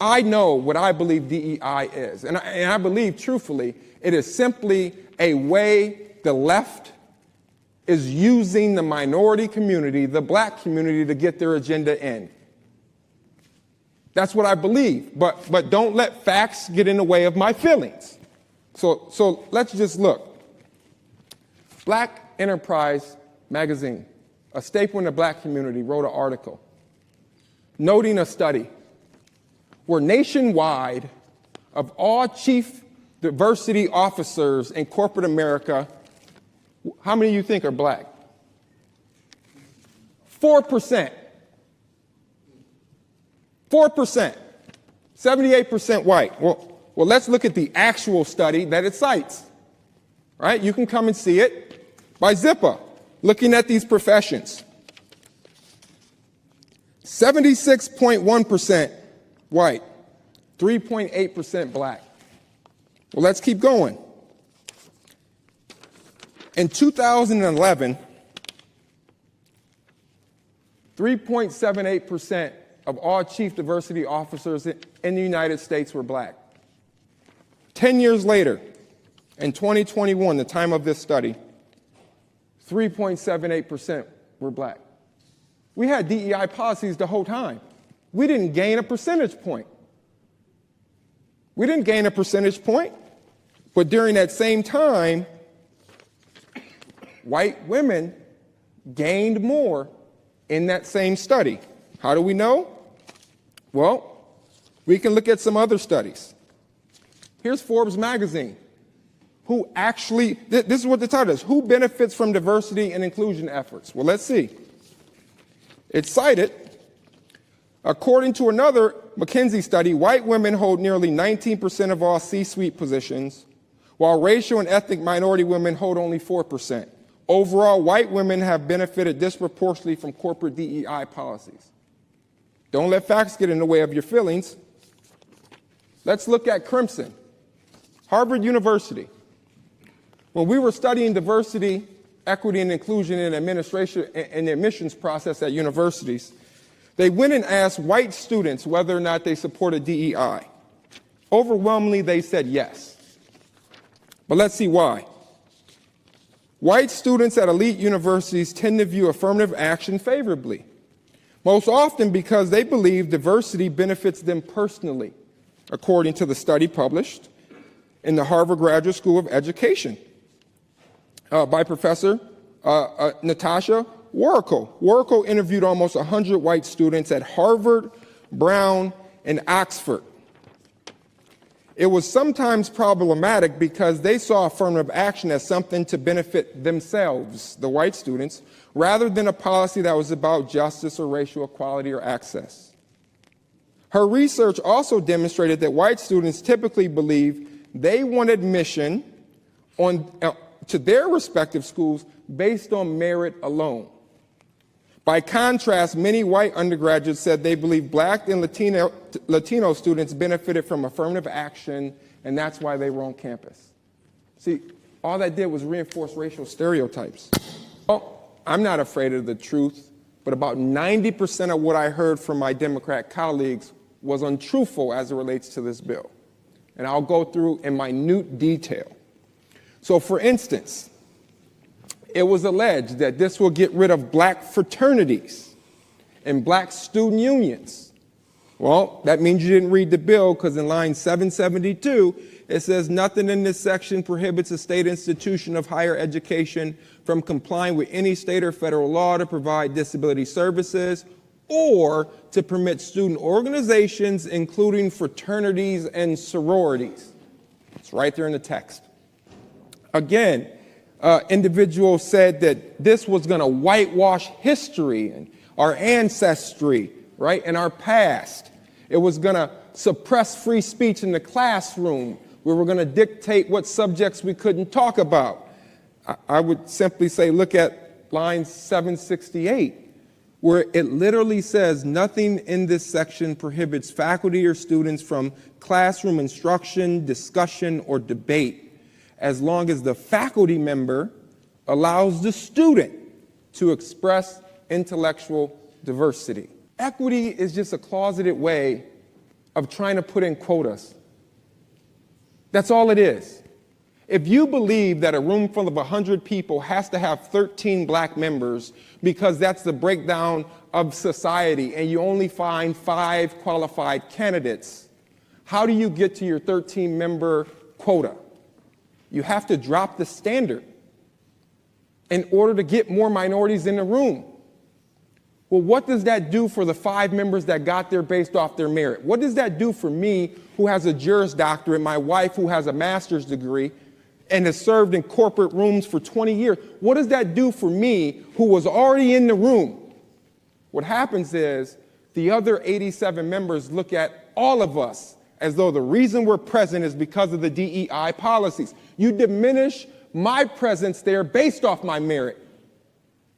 I know what I believe DEI is, and I believe, truthfully, it is simply a way the left is using the minority community, the black community, to get their agenda in. That's what I believe, but don't let facts get in the way of my feelings. So let's just look. Black Enterprise magazine, a staple in the black community, wrote an article noting a study where nationwide, of all chief diversity officers in corporate America, how many of you think are black? 4%. 4%. 78% white. Well, let's look at the actual study that it cites. Right? You can come and see it by Zippa, looking at these professions. 76.1% white, 3.8% black. Well, let's keep going. In 2011, 3.78% of all chief diversity officers in the United States were black. 10 years later, in 2021, the time of this study, 3.78% were black. We had DEI policies the whole time. We didn't gain a percentage point. We didn't gain a percentage point, but during that same time, white women gained more in that same study. How do we know? Well, we can look at some other studies. Here's Forbes magazine, who actually, this is what the title is, who benefits from diversity and inclusion efforts? Well, let's see. It cited, according to another McKinsey study, white women hold nearly 19% of all C-suite positions, while racial and ethnic minority women hold only 4%. Overall, white women have benefited disproportionately from corporate DEI policies. Don't let facts get in the way of your feelings. Let's look at Crimson, Harvard University. When we were studying diversity, equity, and inclusion in administration and the admissions process at universities, they went and asked white students whether or not they supported DEI. Overwhelmingly, they said yes. But let's see why. White students at elite universities tend to view affirmative action favorably, most often because they believe diversity benefits them personally, according to the study published in the Harvard Graduate School of Education by Professor Natasha Warrico. Warrico interviewed almost 100 white students at Harvard, Brown, and Oxford. It was sometimes problematic because they saw affirmative action as something to benefit themselves, the white students, rather than a policy that was about justice or racial equality or access. Her research also demonstrated that white students typically believe they want admission to their respective schools based on merit alone. By contrast, many white undergraduates said they believe black and Latino students benefited from affirmative action, and that's why they were on campus. See, all that did was reinforce racial stereotypes. Well, I'm not afraid of the truth, but about 90% of what I heard from my Democrat colleagues was untruthful as it relates to this bill. And I'll go through in minute detail. So, for instance, it was alleged that this will get rid of black fraternities and black student unions. Well, that means you didn't read the bill, because in line 772, it says nothing in this section prohibits a state institution of higher education from complying with any state or federal law to provide disability services or to permit student organizations, including fraternities and sororities. It's right there in the text. Again, individuals said that this was going to whitewash history and our ancestry, right, and our past. It was going to suppress free speech in the classroom. We were going to dictate what subjects we couldn't talk about. I would simply say, look at line 768, where it literally says nothing in this section prohibits faculty or students from classroom instruction, discussion, or debate, as long as the faculty member allows the student to express intellectual diversity. Equity is just a closeted way of trying to put in quotas. That's all it is. If you believe that a room full of 100 people has to have 13 black members because that's the breakdown of society and you only find 5 qualified candidates, how do you get to your 13-member quota? You have to drop the standard in order to get more minorities in the room. Well, what does that do for the 5 members that got there based off their merit? What does that do for me, who has a Juris Doctorate, my wife, who has a master's degree, and has served in corporate rooms for 20 years? What does that do for me, who was already in the room? What happens is the other 87 members look at all of us as though the reason we're present is because of the DEI policies. You diminish my presence there based off my merit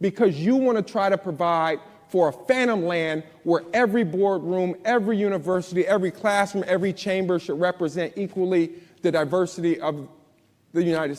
because you want to try to provide for a phantom land where every boardroom, every university, every classroom, every chamber should represent equally the diversity of the United States.